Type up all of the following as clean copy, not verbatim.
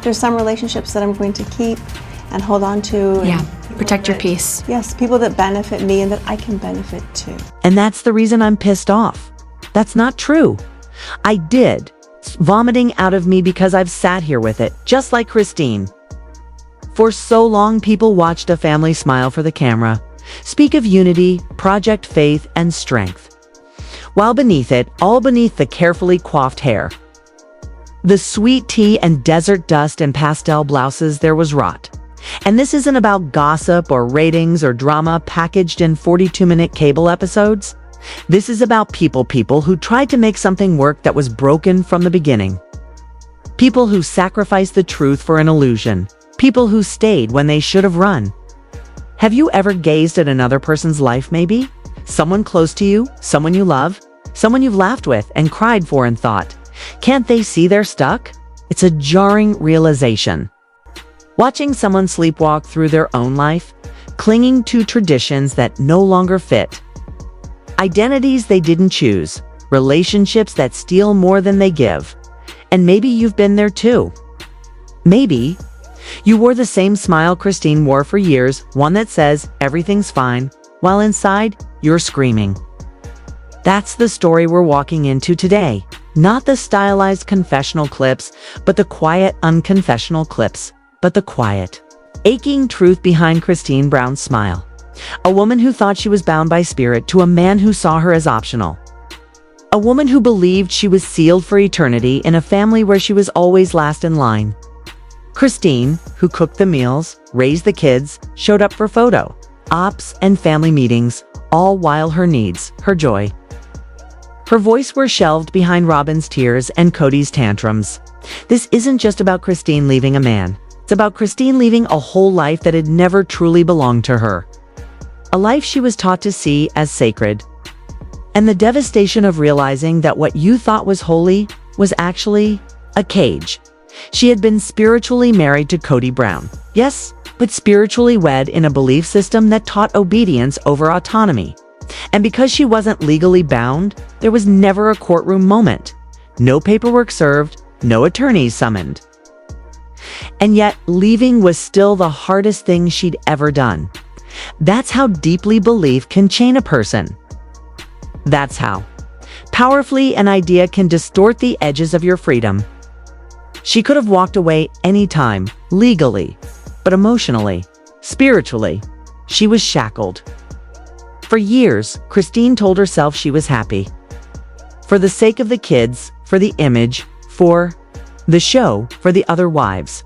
There's some relationships that I'm going to keep and hold on to. Yeah, protect your peace. Yes, people that benefit me and that I can benefit too. And that's the reason I'm pissed off. That's not true. I did. It's vomiting out of me because I've sat here with it, just like Christine. For so long, people watched a family smile for the camera, speak of unity, project faith, and strength. While beneath it, all beneath the carefully coiffed hair, the sweet tea and desert dust and pastel blouses, there was rot. And this isn't about gossip or ratings or drama packaged in 42-minute cable episodes. This is about people who tried to make something work that was broken from the beginning. People who sacrificed the truth for an illusion. People who stayed when they should have run. Have you ever gazed at another person's life maybe? Someone close to you, someone you love, someone you've laughed with and cried for and thought, can't they see they're stuck? It's a jarring realization. Watching someone sleepwalk through their own life, clinging to traditions that no longer fit, identities they didn't choose, relationships that steal more than they give. And maybe you've been there too. Maybe you wore the same smile Christine wore for years, one that says everything's fine, while inside you're screaming. That's the story we're walking into today. Not the stylized confessional clips, but the quiet unconfessional clips, but the quiet, aching truth behind Christine Brown's smile. A woman who thought she was bound by spirit to a man who saw her as optional. A woman who believed she was sealed for eternity in a family where she was always last in line. Christine, who cooked the meals, raised the kids, showed up for photo ops and family meetings, all while her needs, her joy, her voice were shelved behind Robyn's tears and Cody's tantrums. This isn't just about Christine leaving a man. It's about Christine leaving a whole life that had never truly belonged to her. A life she was taught to see as sacred. And the devastation of realizing that what you thought was holy was actually a cage. She had been spiritually married to Cody Brown. Yes, but spiritually wed in a belief system that taught obedience over autonomy. And because she wasn't legally bound, there was never a courtroom moment. No paperwork served, no attorneys summoned. And yet, leaving was still the hardest thing she'd ever done. That's how deeply belief can chain a person. That's how powerfully an idea can distort the edges of your freedom. She could have walked away anytime, legally, but emotionally, spiritually, she was shackled. For years, Christine told herself she was happy. For the sake of the kids, for the image, for the show, for the other wives.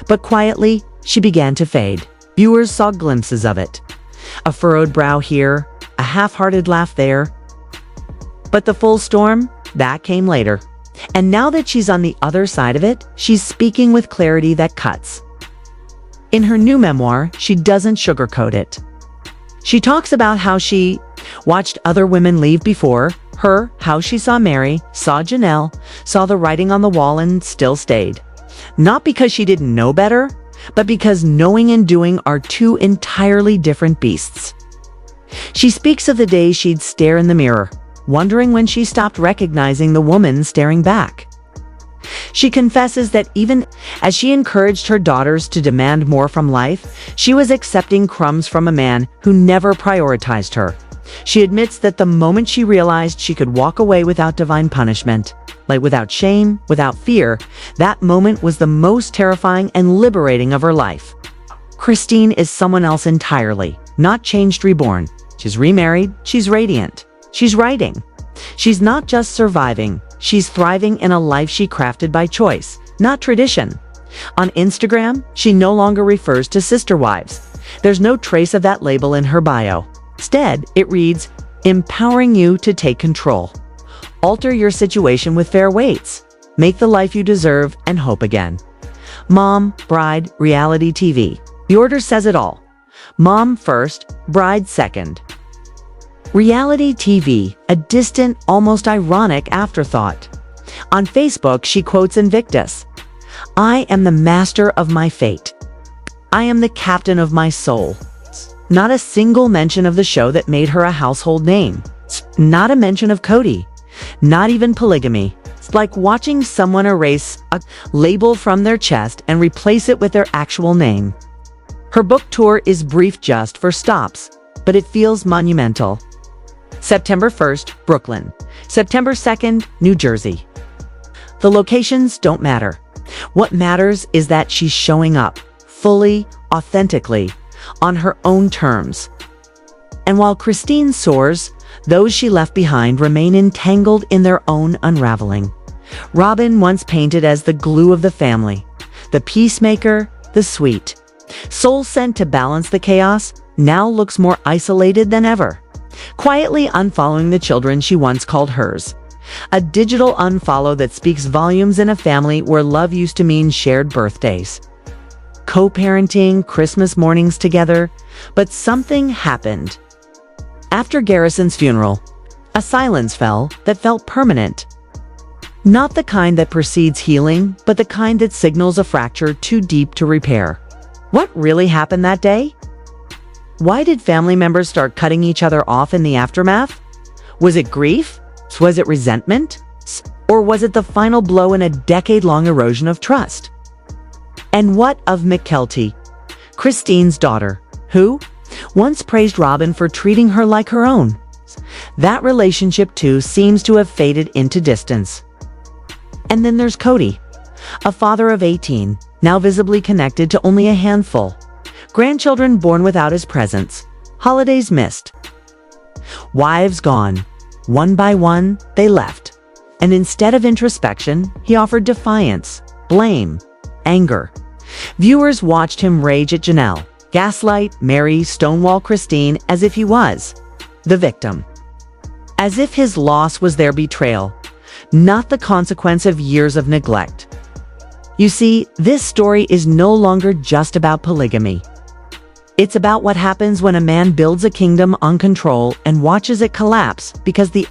But quietly, she began to fade. Viewers saw glimpses of it. A furrowed brow here, a half-hearted laugh there. But the full storm, that came later. And now that she's on the other side of it, she's speaking with clarity that cuts. In her new memoir, she doesn't sugarcoat it. She talks about how she watched other women leave before her, how she saw Mary, saw Janelle, saw the writing on the wall and still stayed. Not because she didn't know better, but because knowing and doing are two entirely different beasts. She speaks of the days she'd stare in the mirror, wondering when she stopped recognizing the woman staring back. She confesses that even as she encouraged her daughters to demand more from life, she was accepting crumbs from a man who never prioritized her. She admits that the moment she realized she could walk away without divine punishment, like without shame, without fear, that moment was the most terrifying and liberating of her life. Christine is someone else entirely, not changed, reborn. She's remarried, she's radiant, she's writing. She's not just surviving, she's thriving in a life she crafted by choice, not tradition. On Instagram, she no longer refers to sister wives. There's no trace of that label in her bio. Instead, it reads, empowering you to take control. Alter your situation with fair weights. Make the life you deserve and hope again. Mom, bride, reality TV. The order says it all. Mom first, bride second. Reality TV, a distant, almost ironic afterthought. On Facebook, she quotes Invictus. I am the master of my fate. I am the captain of my soul. Not a single mention of the show that made her a household name. Not a mention of Cody. Not even polygamy. It's like watching someone erase a label from their chest and replace it with their actual name. Her book tour is brief just for stops, but it feels monumental. September 1st, Brooklyn. September 2nd, New Jersey. The locations don't matter. What matters is that she's showing up, fully, authentically, on her own terms. And while Christine soars, those she left behind remain entangled in their own unraveling. Robyn, once painted as the glue of the family, the peacemaker, the sweet, soul sent to balance the chaos, now looks more isolated than ever, quietly unfollowing the children she once called hers. A digital unfollow that speaks volumes in a family where love used to mean shared birthdays, co-parenting, Christmas mornings together. But something happened. After Garrison's funeral, a silence fell that felt permanent. Not the kind that precedes healing, but the kind that signals a fracture too deep to repair. What really happened that day? Why did family members start cutting each other off in the aftermath? Was it grief? Was it resentment? Or was it the final blow in a decade-long erosion of trust? And what of Mykelti, Christine's daughter, who once praised Robyn for treating her like her own? That relationship, too, seems to have faded into distance. And then there's Cody, a father of 18, now visibly connected to only a handful. Grandchildren born without his presence. Holidays missed. Wives gone. One by one, they left. And instead of introspection, he offered defiance, blame, anger. Viewers watched him rage at Janelle, gaslight, Mary, stonewall Christine, as if he was the victim. As if his loss was their betrayal, not the consequence of years of neglect. You see, this story is no longer just about polygamy. It's about what happens when a man builds a kingdom on control and watches it collapse because the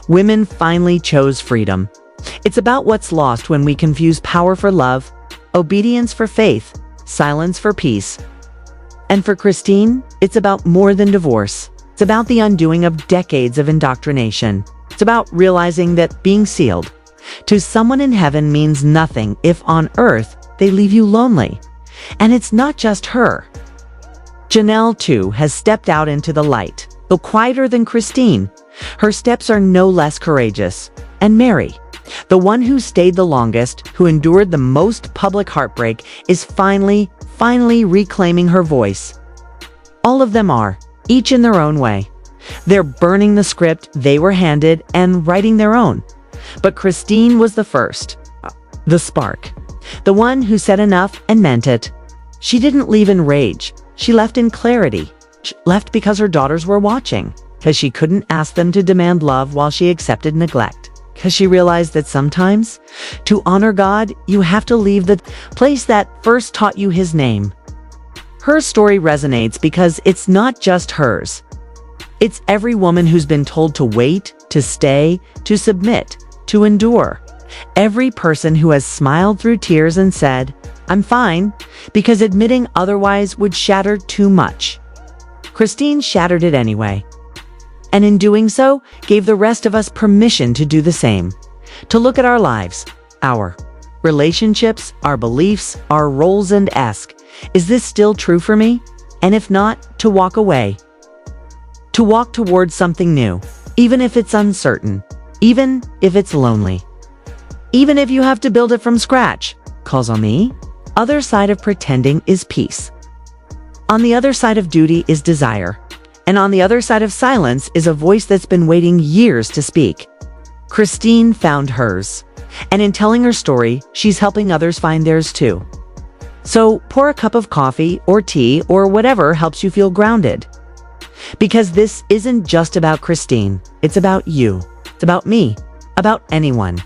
women finally chose freedom. It's about what's lost when we confuse power for love, obedience for faith, silence for peace. And for Christine, it's about more than divorce. It's about the undoing of decades of indoctrination. It's about realizing that being sealed to someone in heaven means nothing if on earth they leave you lonely. And it's not just her. Janelle, too, has stepped out into the light. Though quieter than Christine, her steps are no less courageous. And Mary, the one who stayed the longest, who endured the most public heartbreak, is finally reclaiming her voice. All of them are, each in their own way. They're burning the script they were handed and writing their own. But Christine was the first, the spark, the one who said enough and meant it. She didn't leave in rage. She left in clarity. She left because her daughters were watching, because she couldn't ask them to demand love while she accepted neglect, because she realized that sometimes, to honor God, you have to leave the place that first taught you his name. Her story resonates because it's not just hers. It's every woman who's been told to wait, to stay, to submit, to endure. Every person who has smiled through tears and said, "I'm fine," because admitting otherwise would shatter too much. Christine shattered it anyway. And in doing so, gave the rest of us permission to do the same. To look at our lives, our relationships, our beliefs, our roles and ask, is this still true for me? And if not, to walk away. To walk towards something new, even if it's uncertain, even if it's lonely. Even if you have to build it from scratch. Calls on me. Other side of pretending is peace. On the other side of duty is desire. And on the other side of silence is a voice that's been waiting years to speak. Christine found hers. And in telling her story, she's helping others find theirs too. So pour a cup of coffee or tea or whatever helps you feel grounded. Because this isn't just about Christine. It's about you. It's about me. About anyone.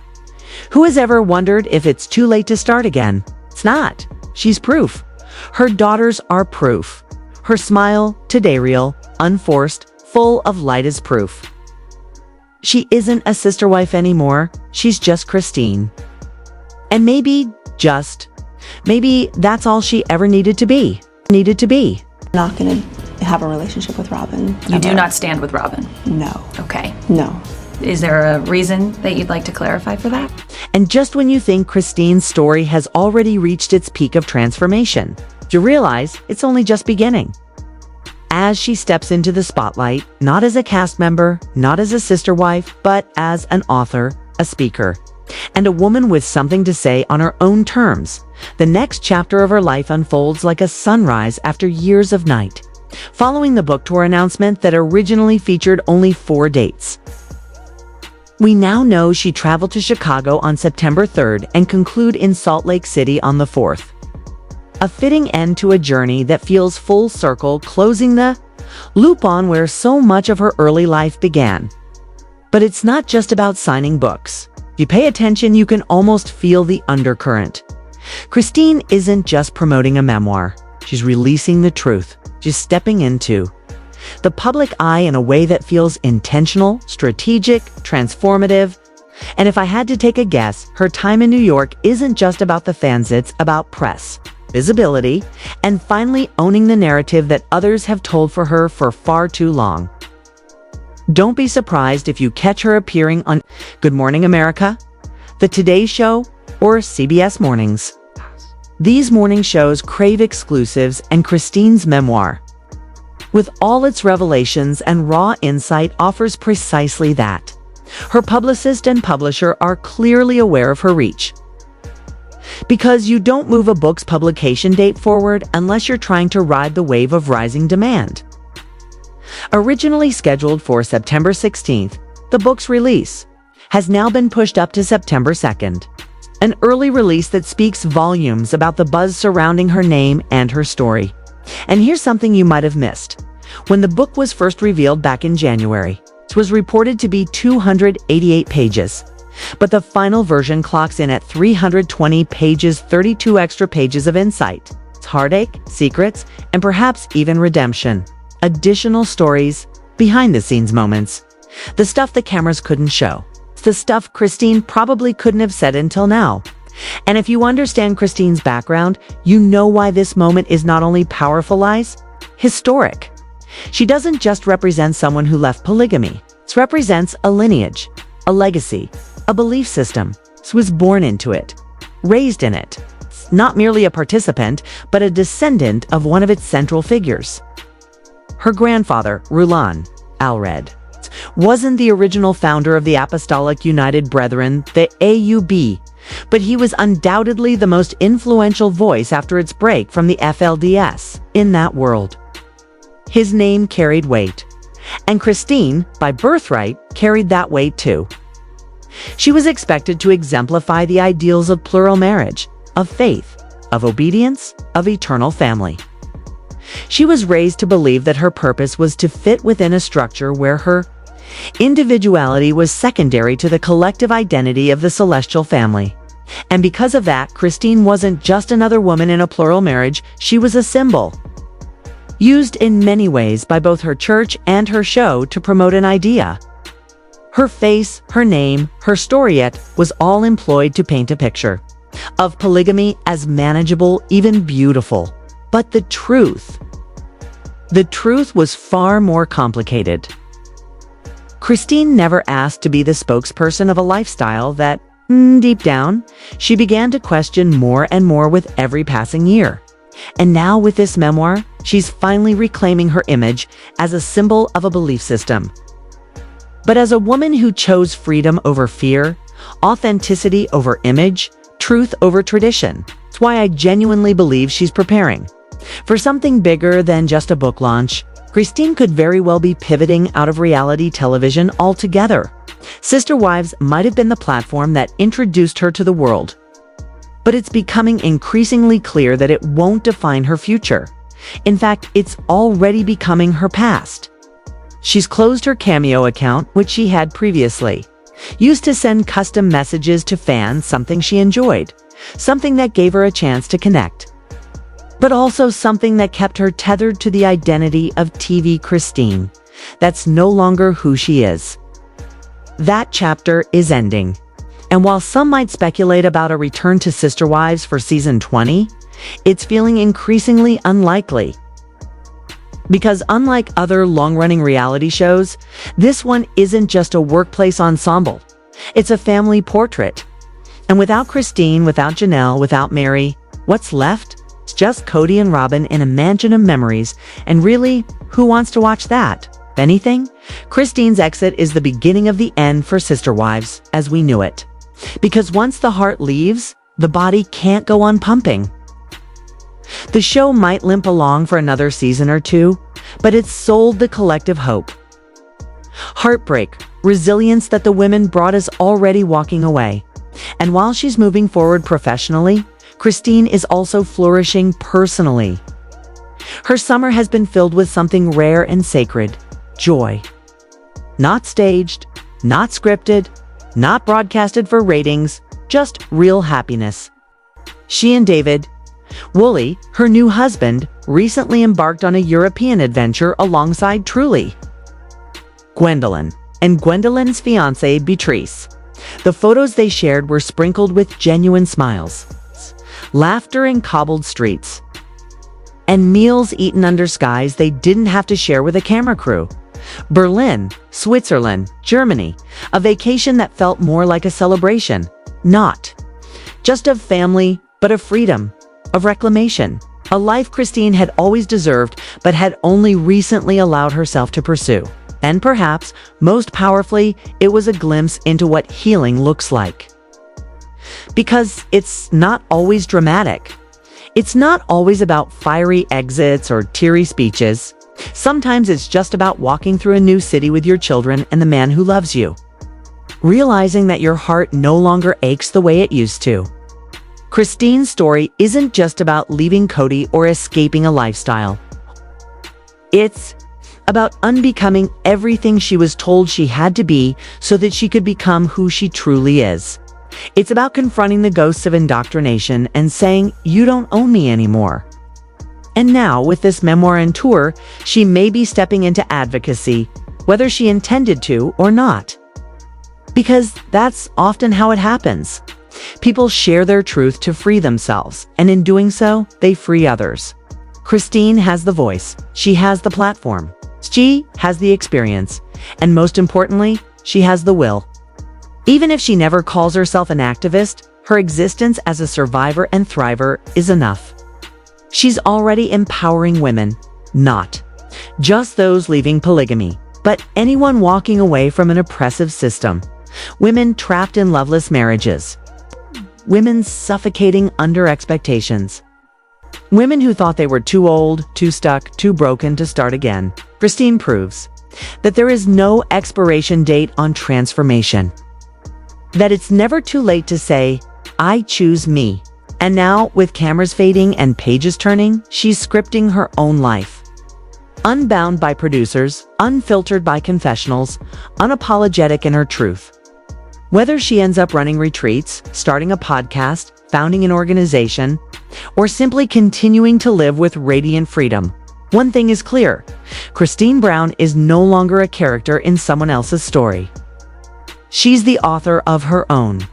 Who has ever wondered if it's too late to start again? It's not. She's proof. Her daughters are proof. Her smile, today real, unforced, full of light is proof. She isn't a sister wife anymore. She's just Christine. And maybe that's all she ever needed to be. I'm not going to have a relationship with Robyn. You do not stand with Robyn? No. Okay. No. Is there a reason that you'd like to clarify for that? And just when you think Christine's story has already reached its peak of transformation, you realize it's only just beginning. As she steps into the spotlight, not as a cast member, not as a sister wife, but as an author, a speaker, and a woman with something to say on her own terms, the next chapter of her life unfolds like a sunrise after years of night, following the book tour announcement that originally featured only 4 dates. We now know she traveled to Chicago on September 3rd and conclude in Salt Lake City on the 4th. A fitting end to a journey that feels full circle, closing the loop on where so much of her early life began. But it's not just about signing books. If you pay attention, you can almost feel the undercurrent. Christine isn't just promoting a memoir. She's releasing the truth. She's stepping into the public eye in a way that feels intentional, strategic, transformative. And if I had to take a guess, her time in New York isn't just about the fans, it's about press, visibility, and finally owning the narrative that others have told for her for far too long. Don't be surprised if you catch her appearing on Good Morning America, The Today Show, or CBS Mornings. These morning shows crave exclusives, and Christine's memoir, with all its revelations and raw insight, offers precisely that. Her publicist and publisher are clearly aware of her reach. Because you don't move a book's publication date forward unless you're trying to ride the wave of rising demand. Originally scheduled for September 16th, the book's release has now been pushed up to September 2nd. An early release that speaks volumes about the buzz surrounding her name and her story. And here's something you might have missed. When the book was first revealed back in January, it was reported to be 288 pages. But the final version clocks in at 320 pages, 32 extra pages of insight. It's heartache, secrets, and perhaps even redemption. Additional stories, behind-the-scenes moments. The stuff the cameras couldn't show. It's the stuff Christine probably couldn't have said until now. And if you understand Christine's background, you know why this moment is not only powerful, historic. She doesn't just represent someone who left polygamy. It represents a lineage, a legacy, a belief system. She was born into it, raised in it. Not merely a participant, but a descendant of one of its central figures. Her grandfather, Rulon Alred, wasn't the original founder of the Apostolic United Brethren, the AUB, but he was undoubtedly the most influential voice after its break from the FLDS in that world. His name carried weight, and Christine, by birthright, carried that weight too. She was expected to exemplify the ideals of plural marriage, of faith, of obedience, of eternal family. She was raised to believe that her purpose was to fit within a structure where her individuality was secondary to the collective identity of the celestial family. And because of that, Christine wasn't just another woman in a plural marriage, she was a symbol, used in many ways by both her church and her show to promote an idea. Her face, her name, her storyette was all employed to paint a picture of polygamy as manageable, even beautiful. But the truth was far more complicated. Christine never asked to be the spokesperson of a lifestyle that, deep down, she began to question more and more with every passing year. And now with this memoir, she's finally reclaiming her image as a symbol of a belief system. But as a woman who chose freedom over fear, authenticity over image, truth over tradition, it's why I genuinely believe she's preparing for something bigger than just a book launch. Christine could very well be pivoting out of reality television altogether. Sister Wives might have been the platform that introduced her to the world. But it's becoming increasingly clear that it won't define her future. In fact, it's already becoming her past. She's closed her Cameo account, which she had previously used to send custom messages to fans, something she enjoyed, something that gave her a chance to connect, but also something that kept her tethered to the identity of TV Christine. That's no longer who she is. That chapter is ending. And while some might speculate about a return to Sister Wives for season 20, it's feeling increasingly unlikely. Because unlike other long-running reality shows, this one isn't just a workplace ensemble. It's a family portrait. And without Christine, without Janelle, without Mary, what's left? It's just Cody and Robyn in a mansion of memories. And really, who wants to watch that? If anything, Christine's exit is the beginning of the end for Sister Wives as we knew it. Because once the heart leaves, the body can't go on pumping. The show might limp along for another season or two, but it's sold the collective hope. Heartbreak, resilience that the women brought is already walking away. And while she's moving forward professionally, Christine is also flourishing personally. Her summer has been filled with something rare and sacred: joy. Not staged, not scripted, not broadcasted for ratings, just real happiness. She and David, Woolley, her new husband, recently embarked on a European adventure alongside Truly, Gwendolyn, and Gwendolyn's fiancé, Beatrice. The photos they shared were sprinkled with genuine smiles, laughter in cobbled streets, and meals eaten under skies they didn't have to share with a camera crew. Berlin, Switzerland, Germany, a vacation that felt more like a celebration, not just of family, but of freedom, of reclamation, a life Christine had always deserved, but had only recently allowed herself to pursue. And perhaps, most powerfully, it was a glimpse into what healing looks like. Because it's not always dramatic. It's not always about fiery exits or teary speeches. Sometimes it's just about walking through a new city with your children and the man who loves you. Realizing that your heart no longer aches the way it used to. Christine's story isn't just about leaving Cody or escaping a lifestyle. It's about unbecoming everything she was told she had to be so that she could become who she truly is. It's about confronting the ghosts of indoctrination and saying, "You don't own me anymore." And now, with this memoir and tour, she may be stepping into advocacy, whether she intended to or not. Because that's often how it happens. People share their truth to free themselves, and in doing so, they free others. Christine has the voice. She has the platform. She has the experience. And most importantly, she has the will. Even if she never calls herself an activist, her existence as a survivor and thriver is enough. She's already empowering women, not just those leaving polygamy, but anyone walking away from an oppressive system. Women trapped in loveless marriages. Women suffocating under expectations. Women who thought they were too old, too stuck, too broken to start again. Christine proves that there is no expiration date on transformation. That it's never too late to say, "I choose me." And now, with cameras fading and pages turning, she's scripting her own life. Unbound by producers, unfiltered by confessionals, unapologetic in her truth. Whether she ends up running retreats, starting a podcast, founding an organization, or simply continuing to live with radiant freedom, one thing is clear: Christine Brown is no longer a character in someone else's story. She's the author of her own.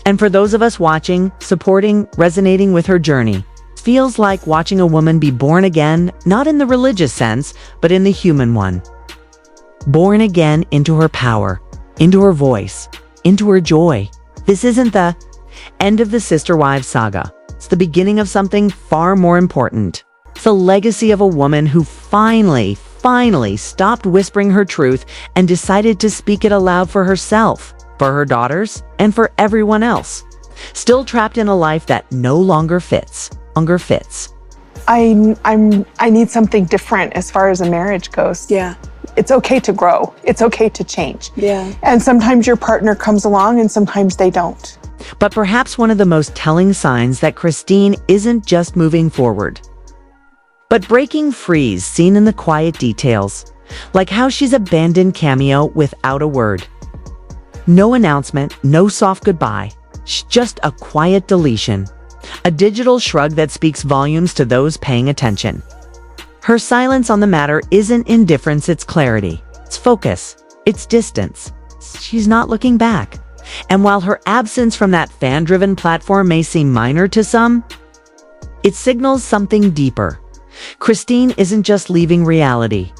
And for those of us watching, supporting, resonating with her journey, it feels like watching a woman be born again, not in the religious sense, but in the human one. Born again into her power, into her voice, into her joy. This isn't the end of the Sister Wives saga. It's the beginning of something far more important. It's the legacy of a woman who finally stopped whispering her truth and decided to speak it aloud for herself, for her daughters, and for everyone else. Still trapped in a life that no longer fits. I need something different as far as a marriage goes. Yeah. It's okay to grow. It's okay to change. Yeah. And sometimes your partner comes along and sometimes they don't. But perhaps one of the most telling signs that Christine isn't just moving forward, but breaking free is seen in the quiet details, like how she's abandoned Cameo without a word. No announcement, no soft goodbye, just a quiet deletion. A digital shrug that speaks volumes to those paying attention. Her silence on the matter isn't indifference, it's clarity. It's focus. It's distance. She's not looking back. And while her absence from that fan-driven platform may seem minor to some, it signals something deeper. Christine isn't just leaving reality.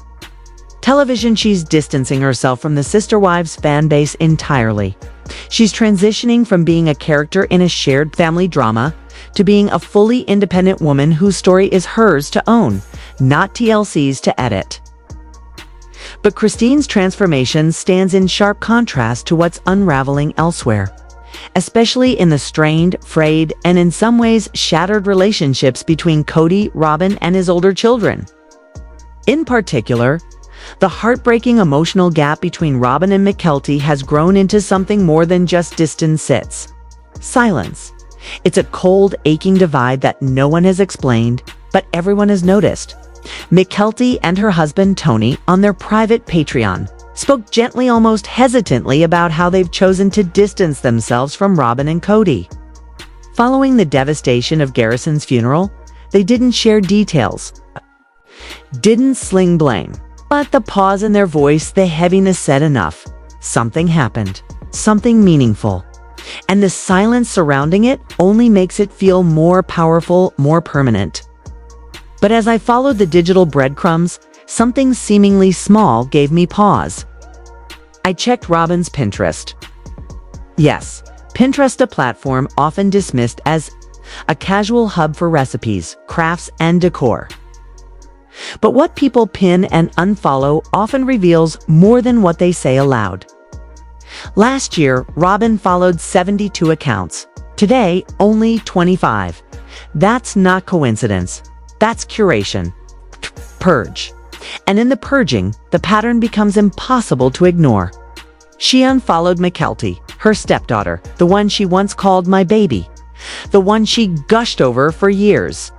Television, she's distancing herself from the Sister Wives fan base entirely. She's transitioning from being a character in a shared family drama to being a fully independent woman whose story is hers to own, not TLC's to edit. But Christine's transformation stands in sharp contrast to what's unraveling elsewhere, especially in the strained, frayed, and in some ways shattered relationships between Kody, Robyn, and his older children. In particular, the heartbreaking emotional gap between Robyn and Mykelti has grown into something more than just distant sits. Silence. It's a cold, aching divide that no one has explained, but everyone has noticed. Mykelti and her husband Tony, on their private Patreon, spoke gently, almost hesitantly, about how they've chosen to distance themselves from Robyn and Kody. Following the devastation of Garrison's funeral, they didn't share details, didn't sling blame. But the pause in their voice, the heaviness said enough. Something happened, something meaningful. And the silence surrounding it only makes it feel more powerful, more permanent. But as I followed the digital breadcrumbs, something seemingly small gave me pause. I checked Robyn's Pinterest. Yes, Pinterest, a platform often dismissed as a casual hub for recipes, crafts, and decor. But what people pin and unfollow often reveals more than what they say aloud. Last year, Robyn followed 72 accounts. Today, only 25. That's not coincidence. That's curation. Purge. And in the purging, the pattern becomes impossible to ignore. She unfollowed Mykelti, her stepdaughter, the one she once called my baby, the one she gushed over for years,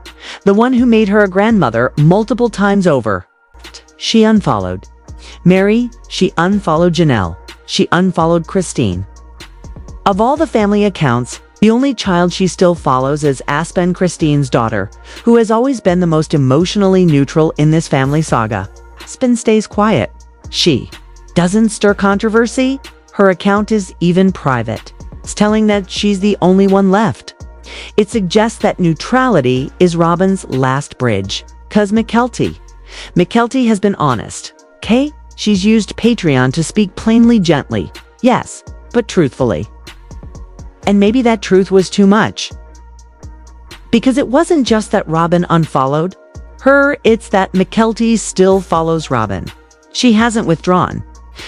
the one who made her a grandmother multiple times over. She unfollowed Mary, she unfollowed Janelle, she unfollowed Christine. Of all the family accounts, the only child she still follows is Aspen, Christine's daughter, who has always been the most emotionally neutral in this family saga. Aspen stays quiet. She doesn't stir controversy. Her account is even private. It's telling that she's the only one left. It suggests that neutrality is Robyn's last bridge. 'Cause Mykelti has been honest. Okay? She's used Patreon to speak plainly, gently. Yes, but truthfully. And maybe that truth was too much. Because it wasn't just that Robyn unfollowed her, it's that Mykelti still follows Robyn. She hasn't withdrawn.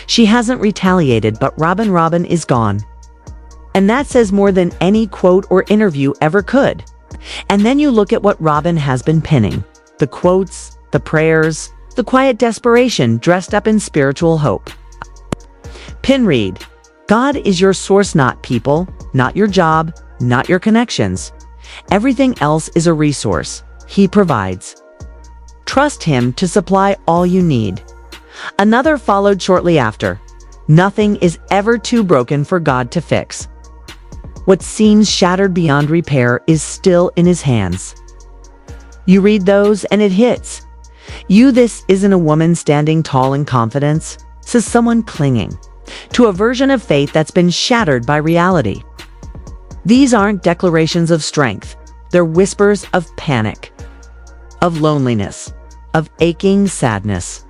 She hasn't retaliated, but Robyn is gone. And that says more than any quote or interview ever could. And then you look at what Robyn has been pinning. The quotes, the prayers, the quiet desperation dressed up in spiritual hope. Pin read, God is your source, not people, not your job, not your connections. Everything else is a resource. He provides. Trust him to supply all you need. Another followed shortly after. Nothing is ever too broken for God to fix. What seems shattered beyond repair is still in his hands. You read those and it hits. This isn't a woman standing tall in confidence. This is someone clinging to a version of faith that's been shattered by reality. These aren't declarations of strength. They're whispers of panic, of loneliness, of aching sadness.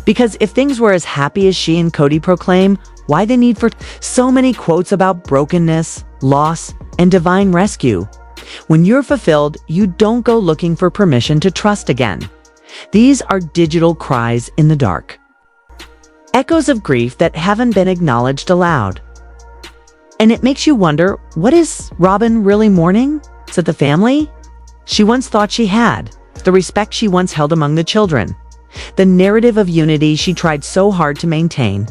Because if things were as happy as she and Kody proclaim, why the need for so many quotes about brokenness, loss, and divine rescue? When you're fulfilled, you don't go looking for permission to trust again. These are digital cries in the dark. Echoes of grief that haven't been acknowledged aloud. And it makes you wonder, what is Robyn really mourning? Is it the family she once thought she had? The respect she once held among the children? The narrative of unity she tried so hard to maintain?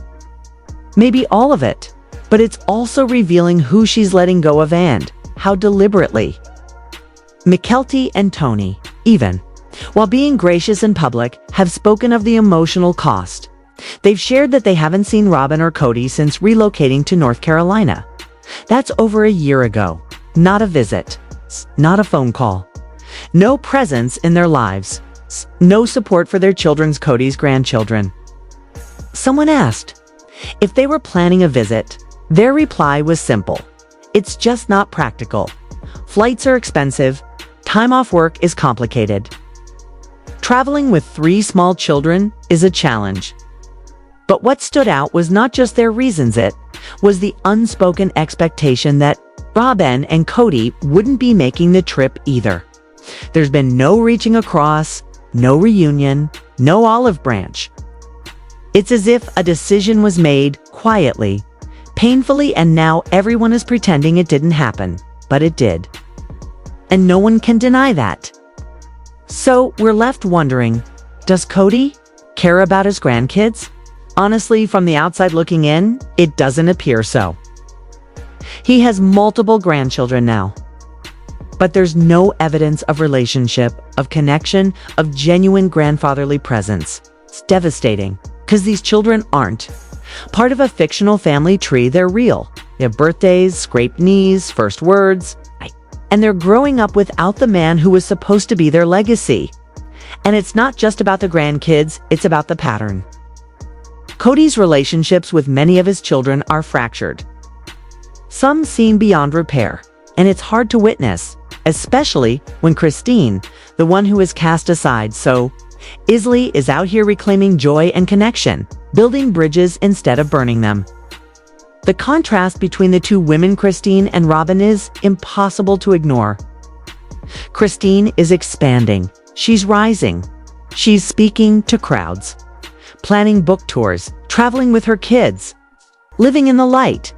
Maybe all of it, but it's also revealing who she's letting go of and how deliberately. Mykelti and Tony, even while being gracious in public, have spoken of the emotional cost. They've shared that they haven't seen Robyn or Kody since relocating to North Carolina. That's over a year ago. Not a visit, not a phone call, no presence in their lives, no support for their children's Kody's grandchildren. Someone asked if they were planning a visit. Their reply was simple. It's just not practical. Flights are expensive. Time off work is complicated. Traveling with 3 small children is a challenge. But what stood out was not just their reasons, it was the unspoken expectation that Robyn and Cody wouldn't be making the trip either. There's been no reaching across, no reunion, no olive branch. It's as if a decision was made quietly, painfully, and now everyone is pretending it didn't happen, but it did. And no one can deny that. So we're left wondering, does Cody care about his grandkids? Honestly, from the outside looking in, it doesn't appear so. He has multiple grandchildren now. But there's no evidence of relationship, of connection, of genuine grandfatherly presence. It's devastating, because these children aren't. Part of a fictional family tree, they're real. They have birthdays, scraped knees, first words, and they're growing up without the man who was supposed to be their legacy. And it's not just about the grandkids, it's about the pattern. Cody's relationships with many of his children are fractured. Some seem beyond repair, and it's hard to witness, especially when Christine, the one who is cast aside so easily, is out here reclaiming joy and connection, building bridges instead of burning them. The contrast between the two women, Christine and Robyn, is impossible to ignore. Christine is expanding. She's rising. She's speaking to crowds, planning book tours, traveling with her kids, living in the light,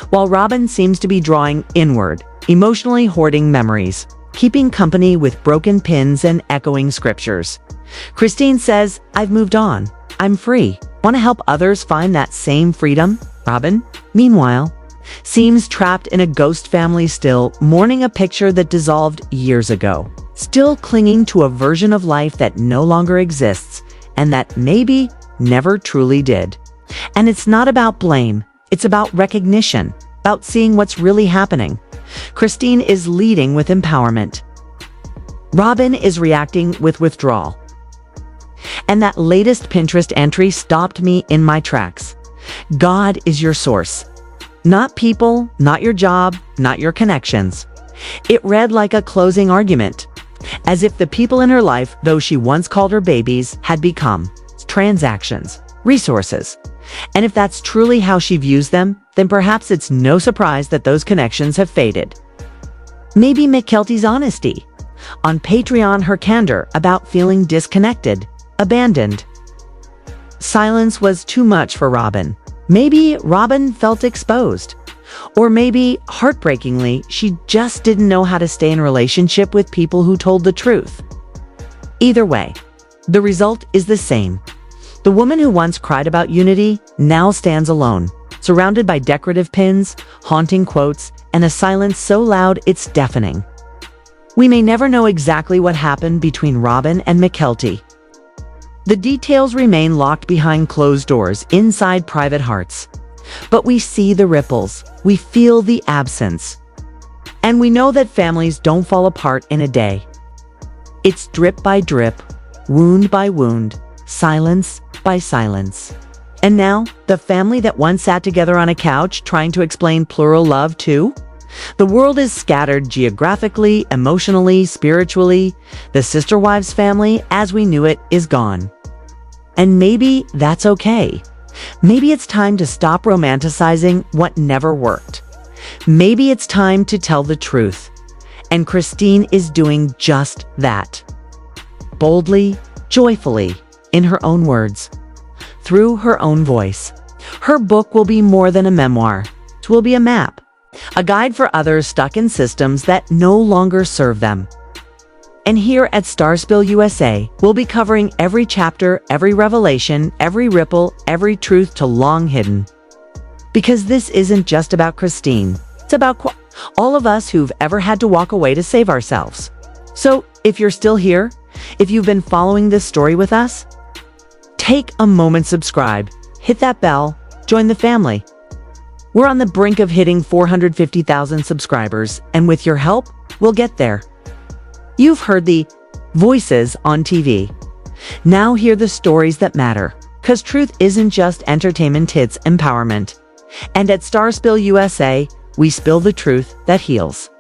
while Robyn seems to be drawing inward, emotionally hoarding memories, keeping company with broken pins and echoing scriptures. Christine says, "I've moved on. I'm free. Want to help others find that same freedom?" Robyn, meanwhile, seems trapped in a ghost family, still mourning a picture that dissolved years ago, still clinging to a version of life that no longer exists and that maybe never truly did. And it's not about blame, it's about recognition, about seeing what's really happening. Christine is leading with empowerment. Robyn is reacting with withdrawal. And that latest Pinterest entry stopped me in my tracks. God is your source. Not people, not your job, not your connections. It read like a closing argument, as if the people in her life, those she once called her babies, had become transactions, resources. And if that's truly how she views them, then perhaps it's no surprise that those connections have faded. Maybe Mykelti's honesty, on Patreon her candor about feeling disconnected, abandoned. Silence was too much for Robyn. Maybe Robyn felt exposed. Or maybe, heartbreakingly, she just didn't know how to stay in relationship with people who told the truth. Either way, the result is the same. The woman who once cried about unity now stands alone, surrounded by decorative pins, haunting quotes, and a silence so loud it's deafening. We may never know exactly what happened between Robyn and Mykelti. The details remain locked behind closed doors, inside private hearts. But we see the ripples, we feel the absence. And we know that families don't fall apart in a day. It's drip by drip, wound by wound, silence by silence. And now, the family that once sat together on a couch trying to explain plural love too? The world is scattered geographically, emotionally, spiritually. The sister wives family, as we knew it, is gone. And maybe that's okay. Maybe it's time to stop romanticizing what never worked. Maybe it's time to tell the truth. And Christine is doing just that. Boldly, joyfully, in her own words, through her own voice. Her book will be more than a memoir. It will be a map, a guide for others stuck in systems that no longer serve them. And here at Starspill USA, we'll be covering every chapter, every revelation, every ripple, every truth to long hidden. Because this isn't just about Christine. It's about all of us who've ever had to walk away to save ourselves. So if you're still here, if you've been following this story with us, take a moment, subscribe, hit that bell, join the family. We're on the brink of hitting 450,000 subscribers, and with your help, we'll get there. You've heard the voices on TV. Now hear the stories that matter, because truth isn't just entertainment, it's empowerment. And at Starspill USA, we spill the truth that heals.